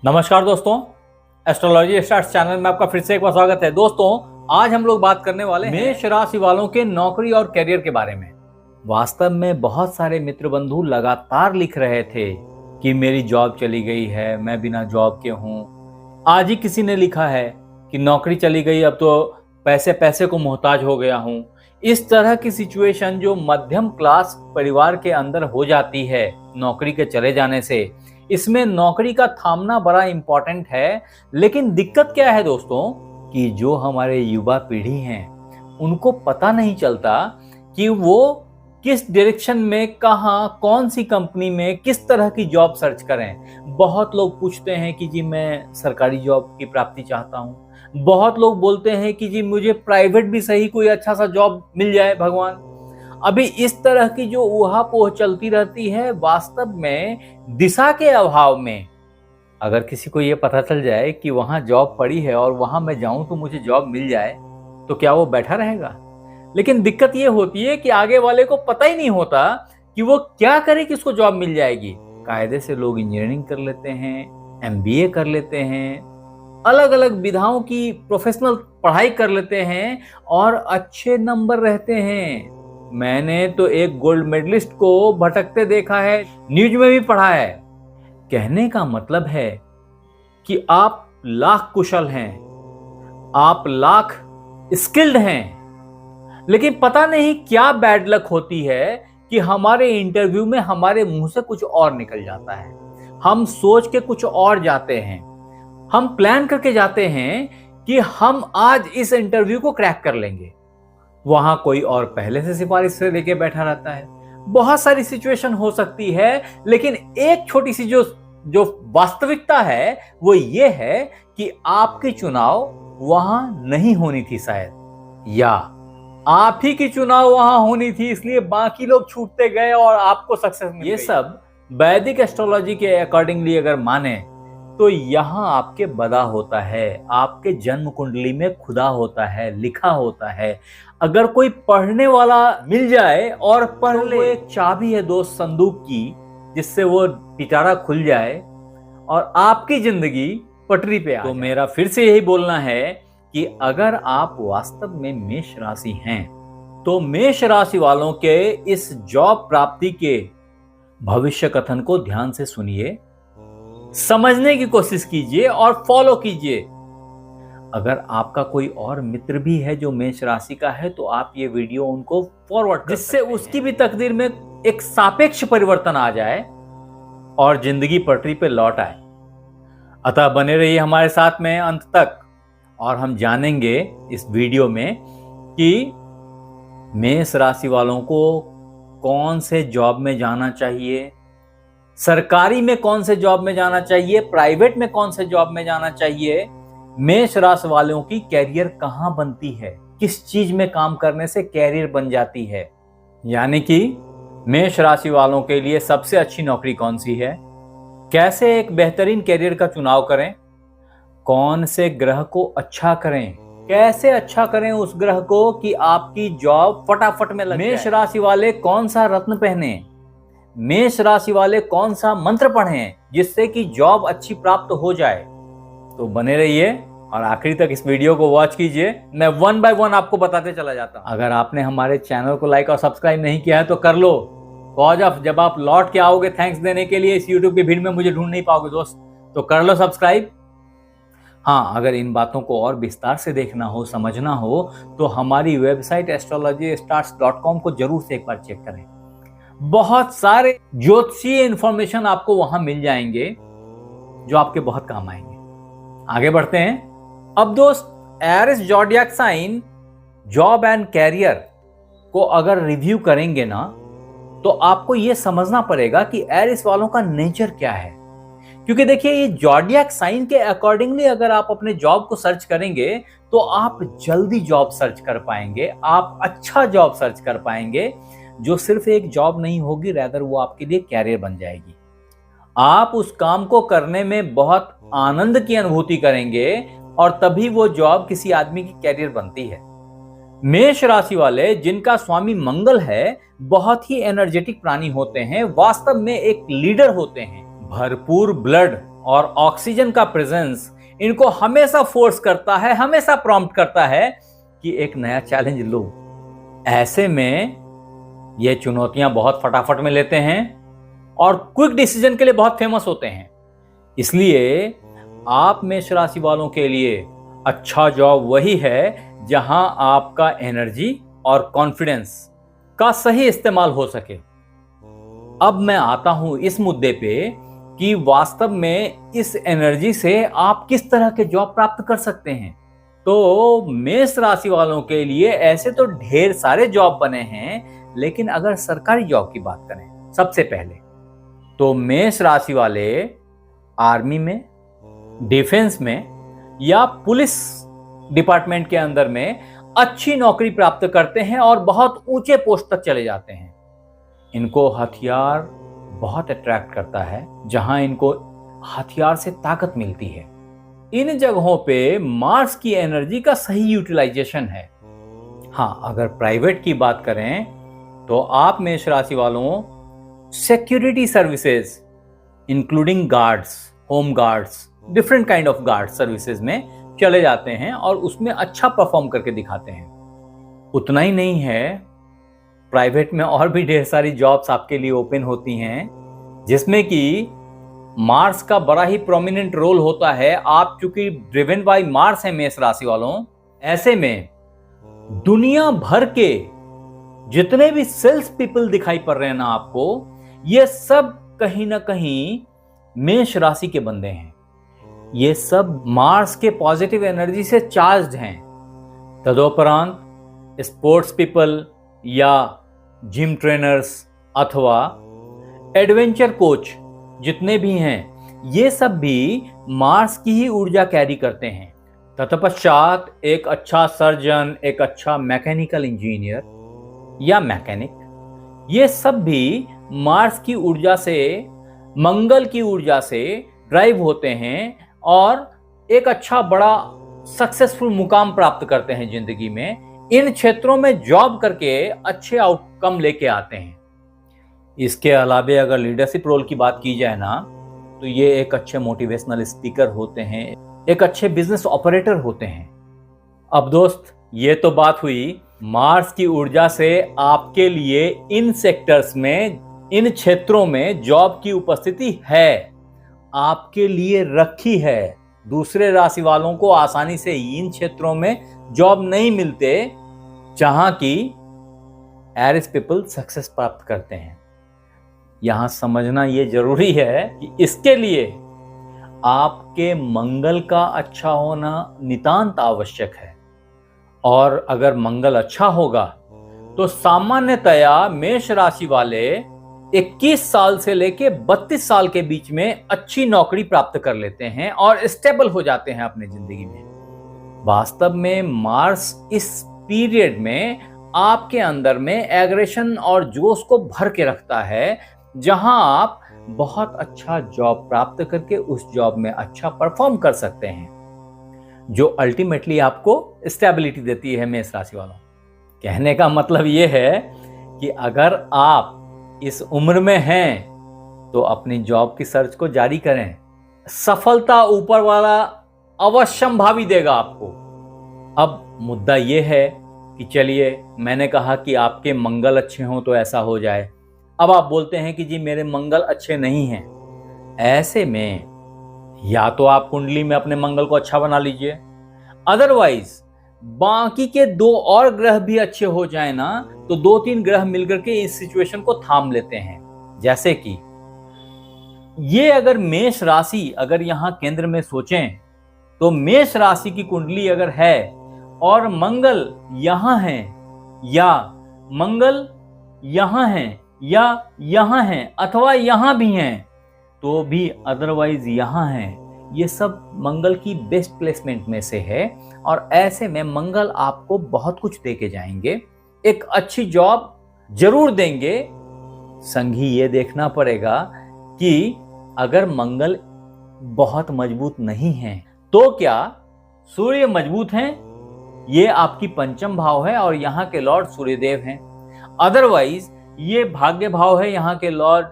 नमस्कार दोस्तों, astrology stars channel में आपका फिर से एक बार स्वागत है। दोस्तों, आज हम लोग बात करने वाले हैं मेष राशि वालों के नौकरी और करियर के बारे में। वास्तव में बहुत सारे मित्र बंधु लगातार लिख रहे थे कि मेरी जॉब चली गई है, मैं बिना जॉब के हूँ। आज ही किसी ने लिखा है कि नौकरी चली गई, अब तो पैसे पैसे को मोहताज हो गया हूँ। इस तरह की सिचुएशन जो मध्यम क्लास परिवार के अंदर हो जाती है नौकरी के चले जाने से, इसमें नौकरी का थामना बड़ा इंपॉर्टेंट है। लेकिन दिक्कत क्या है दोस्तों, कि जो हमारे युवा पीढ़ी हैं उनको पता नहीं चलता कि वो किस डायरेक्शन में, कहाँ, कौन सी कंपनी में किस तरह की जॉब सर्च करें। बहुत लोग पूछते हैं कि जी मैं सरकारी जॉब की प्राप्ति चाहता हूँ। बहुत लोग बोलते हैं कि जी मुझे प्राइवेट भी सही कोई अच्छा सा जॉब मिल जाए भगवान। अभी इस तरह की जो ऊहापोह चलती रहती है, वास्तव में दिशा के अभाव में अगर किसी को ये पता चल जाए कि वहां जॉब पड़ी है और वहां मैं जाऊं तो मुझे जॉब मिल जाए, तो क्या वो बैठा रहेगा? लेकिन दिक्कत ये होती है कि आगे वाले को पता ही नहीं होता कि वो क्या करे कि उसको जॉब मिल जाएगी। कायदे से लोग इंजीनियरिंग कर लेते हैं, एमबीए कर लेते हैं, अलग अलग विधाओं की प्रोफेशनल पढ़ाई कर लेते हैं और अच्छे नंबर रहते हैं। मैंने तो एक गोल्ड मेडलिस्ट को भटकते देखा है, न्यूज में भी पढ़ा है। कहने का मतलब है कि आप लाख कुशल हैं, आप लाख स्किल्ड हैं, लेकिन पता नहीं क्या बैड लक होती है कि हमारे इंटरव्यू में हमारे मुंह से कुछ और निकल जाता है। हम सोच के कुछ और जाते हैं, हम प्लान करके जाते हैं कि हम आज इस इंटरव्यू को क्रैक कर लेंगे, वहां कोई और पहले से सिफारिश से लेके बैठा रहता है। बहुत सारी सिचुएशन हो सकती है, लेकिन एक छोटी सी जो वास्तविकता है वो ये है कि आपकी चुनाव वहां नहीं होनी थी शायद, या आप ही की चुनाव वहां होनी थी, इसलिए बाकी लोग छूटते गए और आपको सक्सेस मिल गई। ये सब वैदिक एस्ट्रोलॉजी के अकॉर्डिंगली अगर माने तो यहाँ आपके बदा होता है, आपके जन्म कुंडली में खुदा होता है, लिखा होता है। अगर कोई पढ़ने वाला मिल जाए और पढ़ ले, वो एक चाबी है दोस्त संदूक की, जिससे वो पिटारा खुल जाए और आपकी जिंदगी पटरी पे आ जाए। तो मेरा फिर से यही बोलना है कि अगर आप वास्तव में मेष राशि हैं तो मेष राशि वालों के इस जॉब प्राप्ति के भविष्य कथन को ध्यान से सुनिए, समझने की कोशिश कीजिए और फॉलो कीजिए। अगर आपका कोई और मित्र भी है जो मेष राशि का है तो आप ये वीडियो उनको फॉरवर्ड कर, जिससे उसकी भी तकदीर में एक सापेक्ष परिवर्तन आ जाए और जिंदगी पटरी पे लौट आए। अतः बने रहिए हमारे साथ में अंत तक, और हम जानेंगे इस वीडियो में कि मेष राशि वालों को कौन से जॉब में जाना चाहिए, सरकारी में कौन से जॉब में जाना चाहिए, प्राइवेट में कौन से जॉब में जाना चाहिए, मेष राशि वालों की कैरियर कहां बनती है, किस चीज में काम करने से कैरियर बन जाती है, यानी कि मेष राशि वालों के लिए सबसे अच्छी नौकरी कौन सी है, कैसे एक बेहतरीन कैरियर का चुनाव करें, कौन से ग्रह को अच्छा करें, कैसे अच्छा करें उस ग्रह को कि आपकी जॉब फटाफट में लगे। मेष राशि वाले कौन सा रत्न पहने, मेष राशि वाले कौन सा मंत्र पढ़ें जिससे कि जॉब अच्छी प्राप्त हो जाए। तो बने रहिए और आखिरी तक इस वीडियो को वॉच कीजिए, मैं वन बाय वन आपको बताते चला जाता हूं। अगर आपने हमारे चैनल को लाइक और सब्सक्राइब नहीं किया है तो कर लो, कॉज ऑफ जब आप लौट के आओगे थैंक्स देने के लिए इस यूट्यूब की भीड़ में मुझे ढूंढ नहीं पाओगे दोस्त, तो कर लो सब्सक्राइब। हाँ, अगर इन बातों को और विस्तार से देखना हो, समझना हो, तो हमारी वेबसाइट astrologystars.com को जरूर से एक बार चेक करें। बहुत सारे ज्योतिषीय इंफॉर्मेशन आपको वहां मिल जाएंगे जो आपके बहुत काम आएंगे। आगे बढ़ते हैं। अब दोस्त, Aries zodiac sign job and career को अगर रिव्यू करेंगे ना, तो आपको यह समझना पड़ेगा कि एरिस वालों का नेचर क्या है। क्योंकि देखिए, ये ज़ोडिएक साइन के अकॉर्डिंगली अगर आप अपने जॉब को सर्च करेंगे तो आप जल्दी जॉब सर्च कर पाएंगे, आप अच्छा जॉब सर्च कर पाएंगे, जो सिर्फ एक जॉब नहीं होगी, रैदर वो आपके लिए कैरियर बन जाएगी। आप उस काम को करने में बहुत आनंद की अनुभूति करेंगे और तभी वो जॉब किसी आदमी की कैरियर बनती है। मेष राशि वाले जिनका स्वामी मंगल है, बहुत ही एनर्जेटिक प्राणी होते हैं, वास्तव में एक लीडर होते हैं। भरपूर ब्लड और ऑक्सीजन का प्रेजेंस इनको हमेशा फोर्स करता है, हमेशा प्रॉम्प्ट करता है कि एक नया चैलेंज लो। ऐसे में ये चुनौतियां बहुत फटाफट में लेते हैं और क्विक डिसीजन के लिए बहुत फेमस होते हैं। इसलिए आप मेष राशि वालों के लिए अच्छा जॉब वही है जहां आपका एनर्जी और कॉन्फिडेंस का सही इस्तेमाल हो सके। अब मैं आता हूं इस मुद्दे पे कि वास्तव में इस एनर्जी से आप किस तरह के जॉब प्राप्त कर सकते हैं। तो मेष राशि वालों के लिए ऐसे तो ढेर सारे जॉब बने हैं, लेकिन अगर सरकारी जॉब की बात करें सबसे पहले तो मेष राशि वाले आर्मी में, डिफेंस में या पुलिस डिपार्टमेंट के अंदर में अच्छी नौकरी प्राप्त करते हैं और बहुत ऊंचे पोस्ट तक चले जाते हैं। इनको हथियार बहुत अट्रैक्ट करता है, जहां इनको हथियार से ताकत मिलती है। इन जगहों पे मार्स की एनर्जी का सही यूटिलाइजेशन है। हाँ, अगर प्राइवेट की बात करें तो आप मेष राशि वालों security services including guards, home guards, different kind of guard services में चले जाते हैं और उसमें अच्छा परफॉर्म करके दिखाते हैं। उतना ही नहीं है, प्राइवेट में और भी ढेर सारी जॉब्स आपके लिए ओपन होती हैं, जिसमें कि मार्स का बड़ा ही प्रोमिनेंट रोल होता है। आप चूंकि ड्रिवन बाय मार्स हैं मेष राशि वालों, ऐसे में दुनिया भर के जितने भी सेल्स पीपल दिखाई पड़ रहे हैं ना आपको, ये सब कहीं ना कहीं मेष राशि के बंदे हैं। ये सब मार्स के पॉजिटिव एनर्जी से चार्ज्ड हैं। तदोपरांत स्पोर्ट्स पीपल या जिम ट्रेनर्स अथवा एडवेंचर कोच जितने भी हैं, ये सब भी मार्स की ही ऊर्जा कैरी करते हैं। तत्पश्चात एक अच्छा सर्जन, एक अच्छा मैकेनिकल इंजीनियर या मैकेनिक, ये सब भी मार्स की ऊर्जा से, मंगल की ऊर्जा से ड्राइव होते हैं और एक अच्छा बड़ा सक्सेसफुल मुकाम प्राप्त करते हैं जिंदगी में। इन क्षेत्रों में जॉब करके अच्छे आउटकम लेके आते हैं। इसके अलावा अगर लीडरशिप रोल की बात की जाए ना, तो ये एक अच्छे मोटिवेशनल स्पीकर होते हैं, एक अच्छे बिजनेस ऑपरेटर होते हैं। अब दोस्त, ये तो बात हुई मार्स की ऊर्जा से आपके लिए इन सेक्टर्स में, इन क्षेत्रों में जॉब की उपस्थिति है, आपके लिए रखी है। दूसरे राशि वालों को आसानी से इन क्षेत्रों में जॉब नहीं मिलते जहां की एरिस पीपल सक्सेस प्राप्त करते हैं। यहां समझना यह जरूरी है कि इसके लिए आपके मंगल का अच्छा होना नितांत आवश्यक है। और अगर मंगल अच्छा होगा तो सामान्यतया मेष राशि वाले 21 साल से लेके 32 साल के बीच में अच्छी नौकरी प्राप्त कर लेते हैं और स्टेबल हो जाते हैं अपनी जिंदगी में। वास्तव में मार्स इस पीरियड में आपके अंदर में एग्रेशन और जोश को भर के रखता है, जहां आप बहुत अच्छा जॉब प्राप्त करके उस जॉब में अच्छा परफॉर्म कर सकते हैं, जो अल्टीमेटली आपको स्टेबिलिटी देती है मेष राशि वालों। कहने का मतलब यह है कि अगर आप इस उम्र में हैं तो अपनी जॉब की सर्च को जारी करें। सफलता ऊपर वाला अवश्यंभावी देगा आपको। अब मुद्दा यह है कि चलिए, मैंने कहा कि आपके मंगल अच्छे हों तो ऐसा हो जाए। अब आप बोलते हैं कि जी मेरे मंगल अच्छे नहीं हैं। ऐसे में या तो आप कुंडली में अपने मंगल को अच्छा बना लीजिए, अदरवाइज बाकी के 2 और ग्रह भी अच्छे हो जाए ना, तो 2-3 ग्रह मिलकर के इस सिचुएशन को थाम लेते हैं। जैसे कि ये अगर मेष राशि, अगर यहां केंद्र में सोचें तो मेष राशि की कुंडली अगर है और मंगल यहां है या मंगल यहां है या यहां है अथवा यहां भी हैं, तो भी अदरवाइज यहां हैं, ये सब मंगल की बेस्ट प्लेसमेंट में से है। और ऐसे में मंगल आपको बहुत कुछ दे के जाएंगे, एक अच्छी जॉब जरूर देंगे। संगी ये देखना पड़ेगा कि अगर मंगल बहुत मजबूत नहीं है तो क्या सूर्य मजबूत हैं? ये आपकी पंचम भाव है और यहाँ के लॉर्ड सूर्यदेव हैं। अदरवाइज ये भाग्य भाव है, यहाँ के लॉर्ड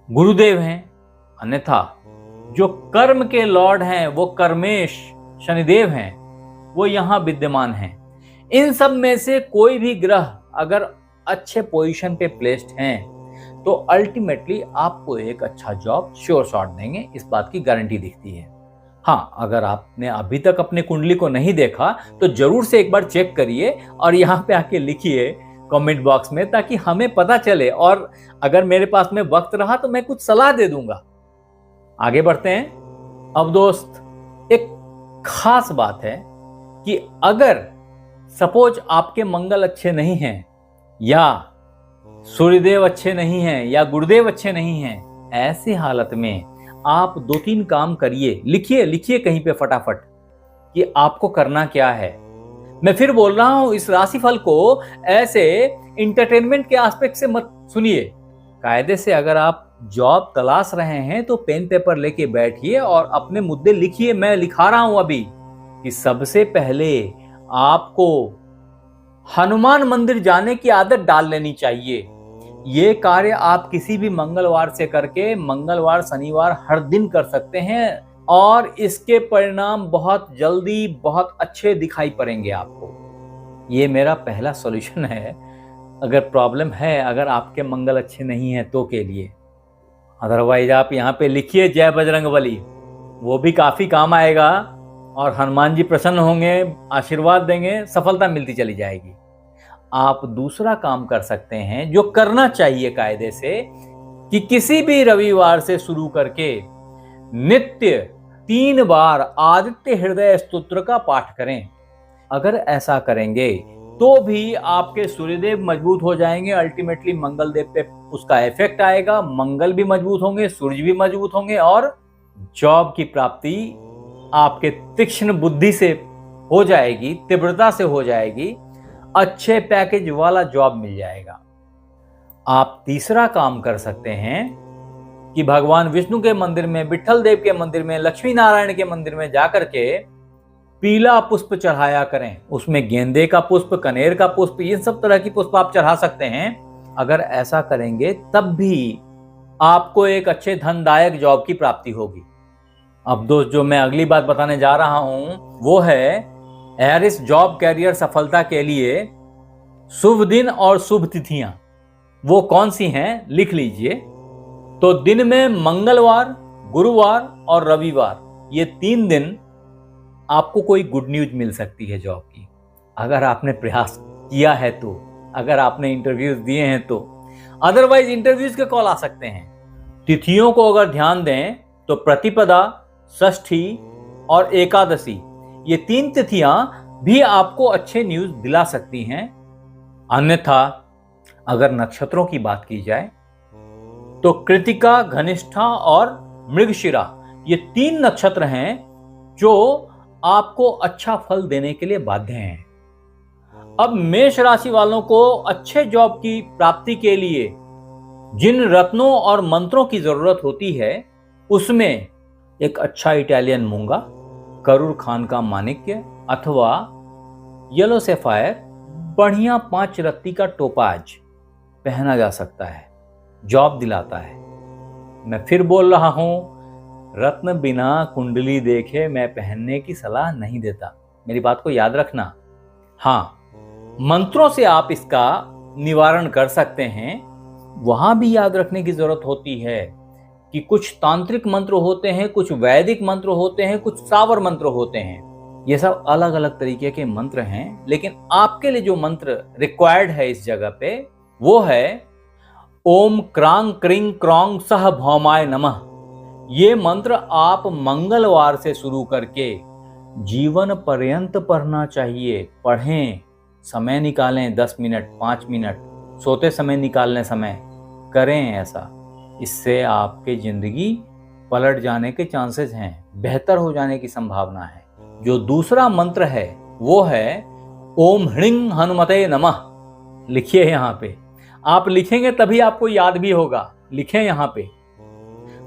गुरुदेव हैं। अन्यथा जो कर्म के लॉर्ड हैं, वो कर्मेश शनिदेव हैं, वो यहां विद्यमान हैं। इन सब में से कोई भी ग्रह अगर अच्छे पोजीशन पे प्लेस्ड हैं तो अल्टीमेटली आपको एक अच्छा जॉब श्योर शॉट देंगे, इस बात की गारंटी दिखती है। हाँ, अगर आपने अभी तक अपने कुंडली को नहीं देखा तो जरूर से एक बार चेक करिए और यहाँ पे आके लिखिए कमेंट बॉक्स में, ताकि हमें पता चले, और अगर मेरे पास में वक्त रहा तो मैं कुछ सलाह दे दूंगा। आगे बढ़ते हैं। अब दोस्त, एक खास बात है कि अगर सपोज आपके मंगल अच्छे नहीं हैं, या सूर्यदेव अच्छे नहीं हैं, या गुरुदेव अच्छे नहीं हैं, ऐसी हालत में आप 2-3 काम करिए। लिखिए कहीं पे फटाफट कि आपको करना क्या है। मैं फिर बोल रहा हूं, इस राशिफल को ऐसे इंटरटेनमेंट के एस्पेक्ट से मत सुनिए। कायदे से अगर आप जॉब तलाश रहे हैं तो पेन पेपर लेके बैठिए और अपने मुद्दे लिखिए। मैं लिखा रहा हूं अभी कि सबसे पहले आपको हनुमान मंदिर जाने की आदत डाल लेनी चाहिए। ये कार्य आप किसी भी मंगलवार से करके मंगलवार शनिवार हर दिन कर सकते हैं और इसके परिणाम बहुत जल्दी बहुत अच्छे दिखाई पड़ेंगे आपको। ये मेरा पहला सॉल्यूशन है। अगर प्रॉब्लम है, अगर आपके मंगल अच्छे नहीं हैं तो के लिए। अदरवाइज आप यहाँ पे लिखिए जय बजरंगबली, वो भी काफी काम आएगा और हनुमान जी प्रसन्न होंगे, आशीर्वाद देंगे, सफलता मिलती चली जाएगी। आप दूसरा काम कर सकते हैं जो करना चाहिए कायदे से, कि किसी भी रविवार से शुरू करके नित्य 3 बार आदित्य हृदय स्तोत्र का पाठ करें। अगर ऐसा करेंगे तो भी आपके सूर्यदेव मजबूत हो जाएंगे। अल्टीमेटली मंगल देव पे उसका इफेक्ट आएगा, मंगल भी मजबूत होंगे, सूर्य भी मजबूत होंगे और जॉब की प्राप्ति आपके तीक्ष्ण बुद्धि से हो जाएगी, तीव्रता से हो जाएगी, अच्छे पैकेज वाला जॉब मिल जाएगा। आप तीसरा काम कर सकते हैं कि भगवान विष्णु के मंदिर में, विट्ठल देव के मंदिर में, लक्ष्मी नारायण के मंदिर में जाकर के पीला पुष्प चढ़ाया करें। उसमें गेंदे का पुष्प, कनेर का पुष्प, इन सब तरह की पुष्प आप चढ़ा सकते हैं। अगर ऐसा करेंगे तब भी आपको एक अच्छे धनदायक जॉब की प्राप्ति होगी। अब दोस्त, जो मैं अगली बात बताने जा रहा हूं वो है एरिस जॉब कैरियर सफलता के लिए शुभ दिन और शुभ तिथियां। वो कौन सी हैं, लिख लीजिए। तो दिन में मंगलवार, गुरुवार और रविवार, ये 3 दिन आपको कोई गुड न्यूज मिल सकती है जॉब की, अगर आपने प्रयास किया है तो, अगर आपने इंटरव्यूज दिए हैं तो। अदरवाइज इंटरव्यूज के कॉल आ सकते हैं। तिथियों को अगर ध्यान दें तो प्रतिपदा, षष्ठी और एकादशी, ये 3 तिथियां भी आपको अच्छे न्यूज दिला सकती हैं। अन्यथा अगर नक्षत्रों की बात की जाए तो कृतिका, घनिष्ठा और मृगशिरा, ये 3 नक्षत्र हैं जो आपको अच्छा फल देने के लिए बाध्य हैं। अब मेष राशि वालों को अच्छे जॉब की प्राप्ति के लिए जिन रत्नों और मंत्रों की जरूरत होती है, उसमें एक अच्छा इटालियन मूंगा, करूर खान का माणिक्य अथवा येलो सैफायर, बढ़िया 5 रत्ती का टोपाज पहना जा सकता है, जॉब दिलाता है। मैं फिर बोल रहा हूं, रत्न बिना कुंडली देखे मैं पहनने की सलाह नहीं देता, मेरी बात को याद रखना। हाँ, मंत्रों से आप इसका निवारण कर सकते हैं। वहां भी याद रखने की जरूरत होती है कि कुछ तांत्रिक मंत्र होते हैं, कुछ वैदिक मंत्र होते हैं, कुछ सावर मंत्र होते हैं। ये सब अलग अलग तरीके के मंत्र हैं, लेकिन आपके लिए जो मंत्र रिक्वायर्ड है इस जगह पे, वो है ओम क्रांग क्रिंग क्रॉन्ग सह भौमाय नमः। ये मंत्र आप मंगलवार से शुरू करके जीवन पर्यंत पढ़ना चाहिए। पढ़ें, समय निकालें, 10 मिनट, 5 मिनट, सोते समय निकालने समय करें ऐसा। इससे आपके जिंदगी पलट जाने के चांसेस हैं, बेहतर हो जाने की संभावना है। जो दूसरा मंत्र है वो है ओम ह्रीं हनुमते नमः। लिखिए यहाँ पे, आप लिखेंगे तभी आपको याद भी होगा। लिखें यहाँ पे,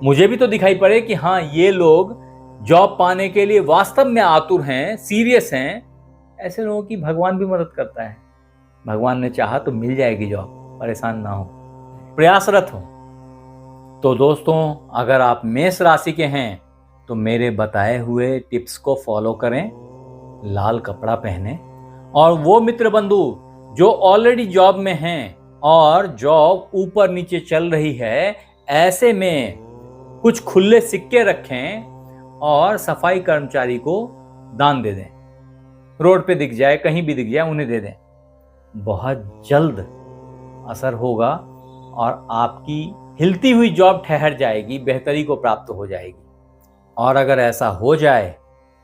मुझे भी तो दिखाई पड़े कि हाँ, ये लोग जॉब पाने के लिए वास्तव में आतुर हैं, सीरियस हैं। ऐसे लोगों की भगवान भी मदद करता है। भगवान ने चाहा तो मिल जाएगी जॉब, परेशान ना हो, प्रयासरत हो। तो दोस्तों, अगर आप मेष राशि के हैं तो मेरे बताए हुए टिप्स को फॉलो करें, लाल कपड़ा पहने। और वो मित्र बंधु जो ऑलरेडी जॉब में हैं और जॉब ऊपर नीचे चल रही है, ऐसे में कुछ खुले सिक्के रखें और सफाई कर्मचारी को दान दे दें। रोड पे दिख जाए, कहीं भी दिख जाए, उन्हें दे दें। बहुत जल्द असर होगा और आपकी हिलती हुई जॉब ठहर जाएगी, बेहतरी को प्राप्त हो जाएगी। और अगर ऐसा हो जाए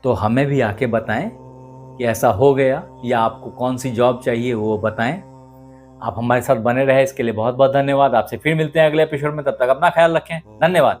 तो हमें भी आके बताएं कि ऐसा हो गया, या आपको कौन सी जॉब चाहिए वो बताएं। आप हमारे साथ बने रहे इसके लिए बहुत बहुत धन्यवाद। आपसे फिर मिलते हैं अगले एपिसोड में, तब तक अपना ख्याल रखें। धन्यवाद।